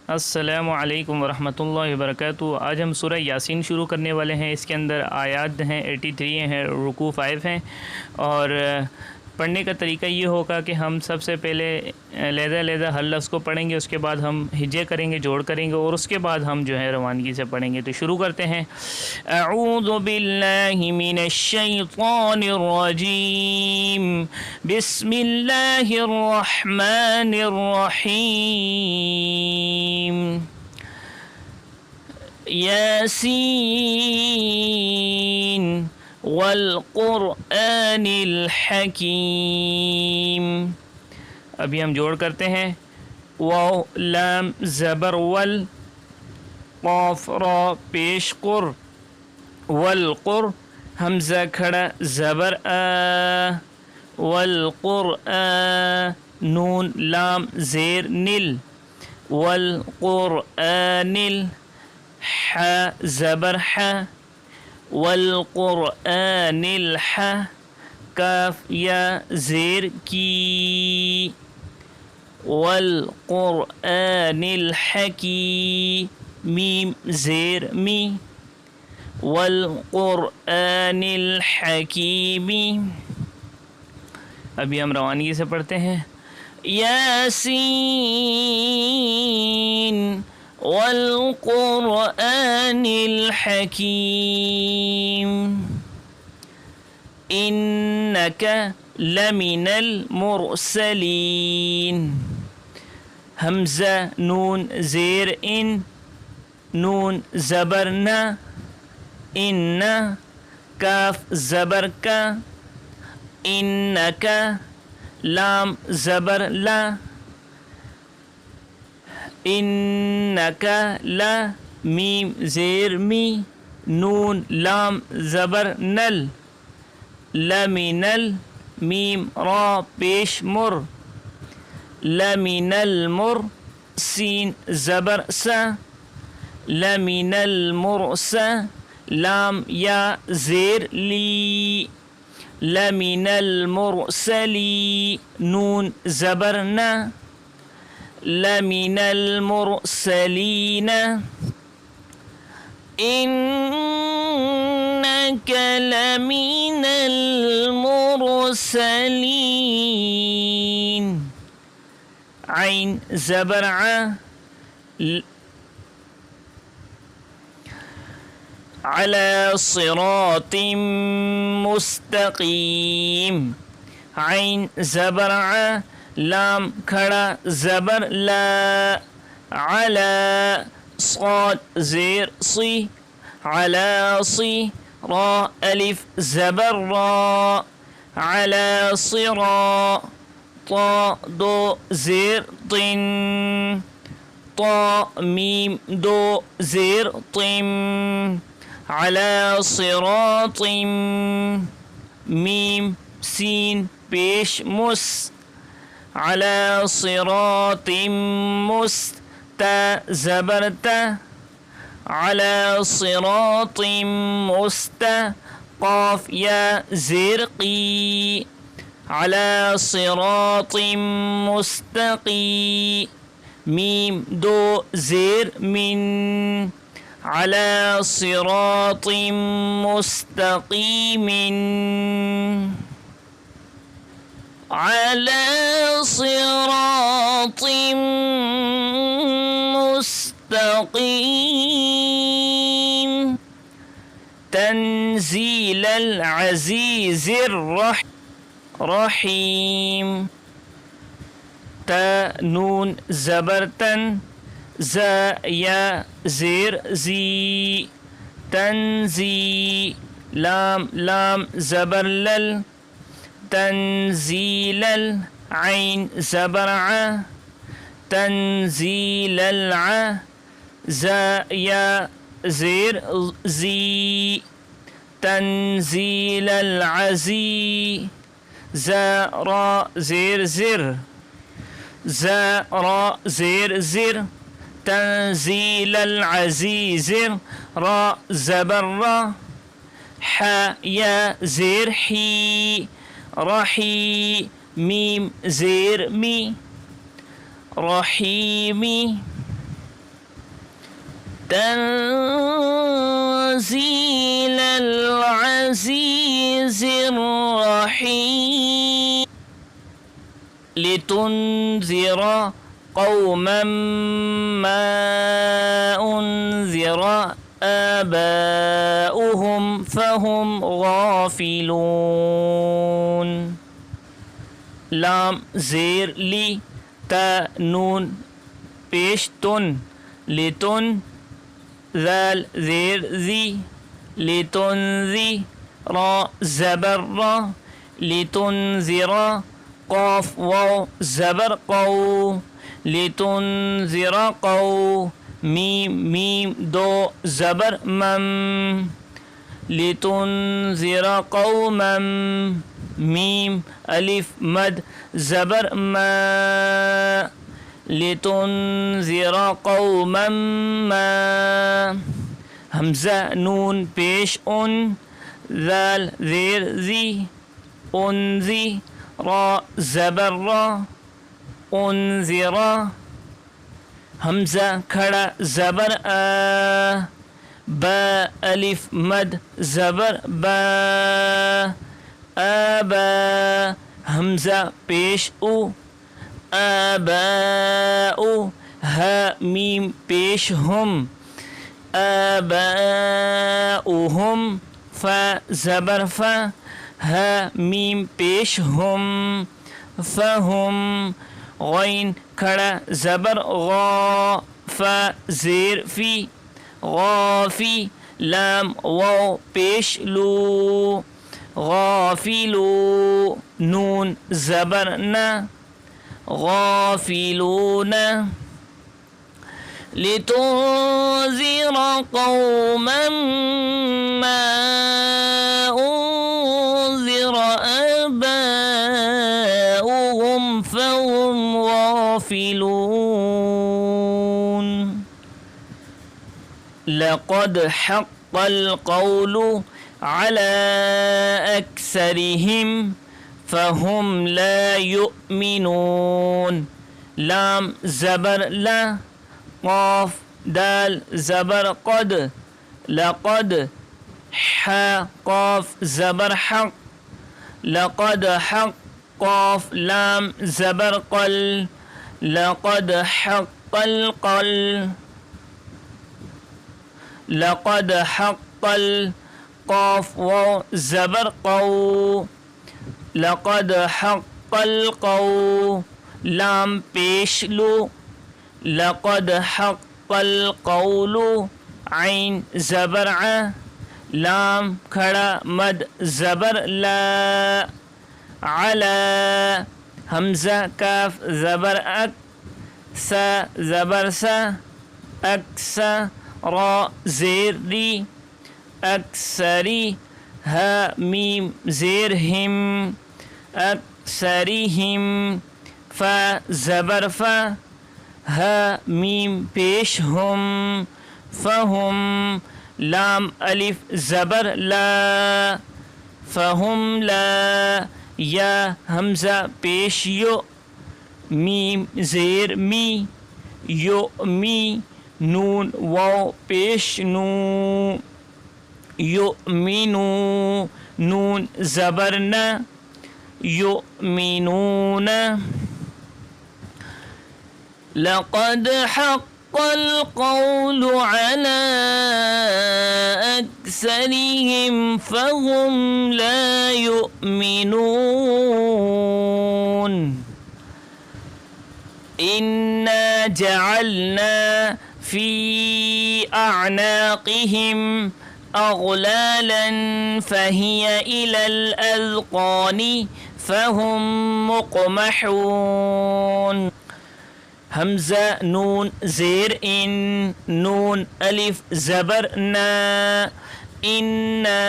अस्सलामु अलैकुम वरहमतुल्लाहि वबरकातुहू। आज हम सूरह यासीन शुरू करने वाले हैं। इसके अंदर आयात हैं 83 हैं, रुकू 5 हैं। और पढ़ने का तरीका ये होगा कि हम सबसे पहले लहज़ा हर लफ्ज़ को पढ़ेंगे, उसके बाद हम हिज्जे करेंगे, जोड़ करेंगे, और उसके बाद हम जो है रवानगी से पढ़ेंगे। तो शुरू करते हैं। अऊज़ु बिल्लाहि मिनश शैतानिर रजीम, बिस्मिल्लाहिर रहमानिर रहीम। यासीन वल क़ुरआनिल हकीम। अभी हम जोड़ करते हैं। वाव लाम ज़बर वल, क़ाफ रा पेश क़ुर, वल क़ुर हमज़ा खड़ा ज़बर आ, वल क़ुरआ नून लाम ज़ेर निल, वल क़ुरआनिल ह ज़बर ह, वल क़ुरआनिल ह काफ या ज़ेर की, वल क़ुरआनिल हकी मीम ज़ेर मी, वल क़ुरआनिल हकीमी। अभी हम रवानगी से पढ़ते हैं। यासीन वल क़ुरआनिल हकीम, इन्नका लमिनल मुरसलीन। हमज़ा नून ज़ेर इन, नून ज़बर न, इन्ना काफ ज़बर का, इन्नका लाम ज़बर ला, इन्नका ला मीम ज़ेर मी, नून लाम ज़बर नल, लमिनल मीम रा पेश मुर, लमिनल मुर सीन ज़बर सा, लमिनल मुरसा लाम या ज़ेर ली, लमिनल मुरसली नून ज़बर न, लमिनल मुरसलीन। इन्नका लमिनल मुरसलीन, आइन ज़बर आ, अला सिरातिम मुस्तकीम। आइन ज़बर आ, लाम खड़ा ज़बर ला, अला साद ज़ेर सी, अला सी रा अलिफ ज़बर रा, अला सिरा ता दो ज़ेर तिन, ता मीम दो ज़ेर तिम, अला सिरातिम मीम सीन पेश मुस, अला सिरातिम मुस्ता ज़बर ता, अला सिरातिम मुस्ता क़ाफ या ज़ेर की, अला सिरातिम मुस्तकी मीम दो ज़ेर मिन, अला सिरातिम मुस्तकीमिन, अला सिरातिम मुस्तकीम। तंज़ीलल अज़ीज़िर रहीम। ता नून ज़बर तन, ज़ा या ज़ेर ज़ी, तंज़ी लाम लाम ज़बर लल, तंज़ीलल आइन ज़बर आ, तंज़ीलल आ, ज़ा या ज़ेर ज़ी, तंज़ीलल अज़ी, ज़ा रा ज़ेर ज़िर, ज़ा रा ज़ेर ज़िर, तंज़ीलल अज़ीज़िर रा ज़बर रा, ह या ज़ेर ही, रही मीम ज़ेर मी, रहीमी। تنزيل العزيز الرحيم لتنذر قوما ما أنذر آباؤهم فهم غافلون लाम ज़ेर ली ता नून पेश तुन लितुन ज़ाल ज़ेर ज़ी लितुन ज़ी रा ज़बर रा लितुन ज़िरा क़ाफ़ वाव ज़बर क़ौ लितुन ज़िरा क़ौ मीम मीम दो ज़बर मम लितुन ज़िरा क़ौमम मीम अलिफ मद ज़बर मा लितुनज़िरा क़ौमम मा हमज़ा नून पेश उन ज़ाल ज़ेर ज़ी उनज़ी रा ज़बर रा उनज़िरा हमज़ा खड़ा ज़बर आ बा अलिफ मद ज़बर बा आबा हमज़ा पेश उ आबा उ हा मीम पेश हम आबा उहुम फ़ा ज़बर फ़ा हा मीम पेश हम फ़हुम गैन खड़ा ज़बर गा फ़ा ज़ेर फ़ी गाफ़ी लाम वाव पेश लू गाफिलू नून ज़बर न गाफिलून लितुनज़िर क़ौमन मा उनज़िर आबाउहुम फ़हुम गाफिलून लक़द हक़्क़ल क़ौलु अला अक्सरिहिम फ़हुम ला युमिनून लाम ज़बर ला क़ाफ़ दाल ज़बर क़द लक़द हा क़ाफ़ ज़बर हक़ लक़द हक़ क़ाफ़ लाम ज़बर क़ल लक़द हक़्क़ल क़ल लक़द हक़्क़ल क़ाफ़ वाव ज़बर क़ौ लक़द हक़्क़ल क़ौ लाम पेश लू लक़द हक़्क़ल क़ौलु ऐन ज़बर आ लाम खड़ा मद ज़बर ला अला हमज़ा काफ ज़बर अक सा ज़बर सा अक्सा रा ज़ेर री अक्सरी हा मीम ज़ेर हिम अक्सरिहिम फ़ा ज़बर फ़ा हा मीम पेश हम फ़हुम लाम अलिफ ज़बर ला फ़हुम ला या हमज़ा पेश यो मीम ज़ेर मी यो मी नून वाव पेश नू युमिनू नून ज़बर न युमिनून लक़द हक़्क़ल क़ौलु अला अक्सरिहिम फ़हुम ला युमिनून इन्ना जअलना फ़ी अअनाक़िहिम अग़लालन फ़हिय इलल अज़क़ानि फ़हुम मुक़महून हमज़ा नून ज़ेर इन नून अलिफ ज़बर ना इन्ना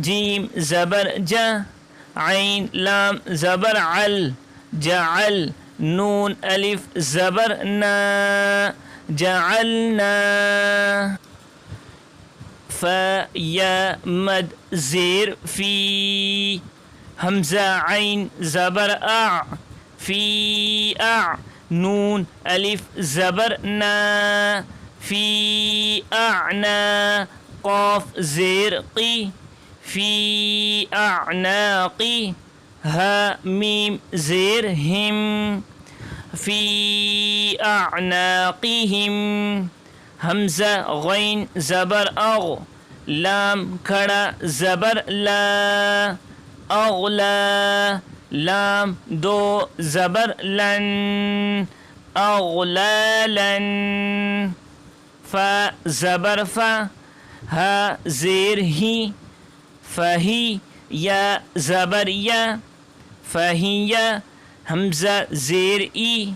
जीम ज़बर जा ऐन लाम ज़बर अल जअल नून अलिफ ज़बर ना जअलना फ़ा या मद ज़ेर फ़ी हमज़ा ऐन ज़बर आ फ़ी आ नून अलिफ ज़बर ना फ़ी अअना क़ाफ़ ज़ेर क़ी फ़ी अअनाक़ी हा मीम ज़ेर हिम फ़ी अअनाक़िहिम हमज़ा ग़ैन ज़बर अग़ लाम खड़ा ज़बर ला अग़ला लाम दो ज़बर लन अग़लालन फ़ा ज़बर फ़ा हा ज़ेर ही फ़ही या ज़बर या फ़हिया हमज़ा ज़ेर ई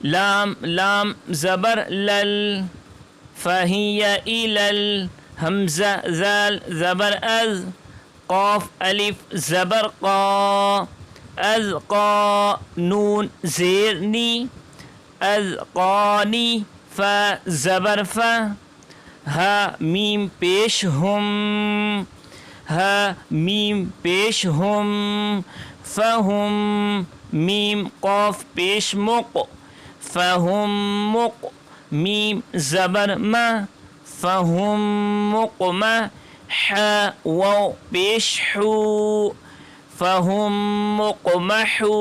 लाम लाम ज़बर लल फ़हिया इलल हमज़ा ज़ाल ज़बर अज़ क़ाफ़ अलिफ ज़बर क़ा अज़ क़ा नून ज़ेर नी अज़ क़ानी फ़ा ज़बर फ़ा हा मीम पेश हम हा मीम पेश हम फ़हुम मीम क़ाफ़ पेश मुक़ फ़हुम मुक़ मीम ज़बर मा फ़हुम मुक़मा हा वाव पेश हू फ़हुम मुक़महू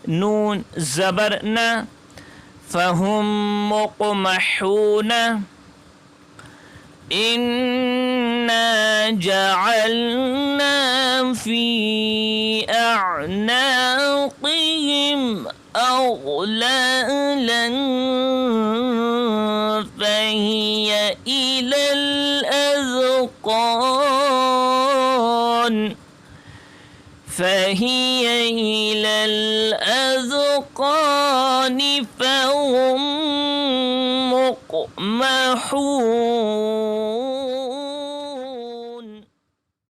नून ज़बर ना फ़हुम मुक़महूना इन्ना जअलना फ़ी अअनाक़िहिम अग़लालन फ़हिय इलल अज़क़ान फ़हिय इलल अज़क़ान फ़हुम मुक़महून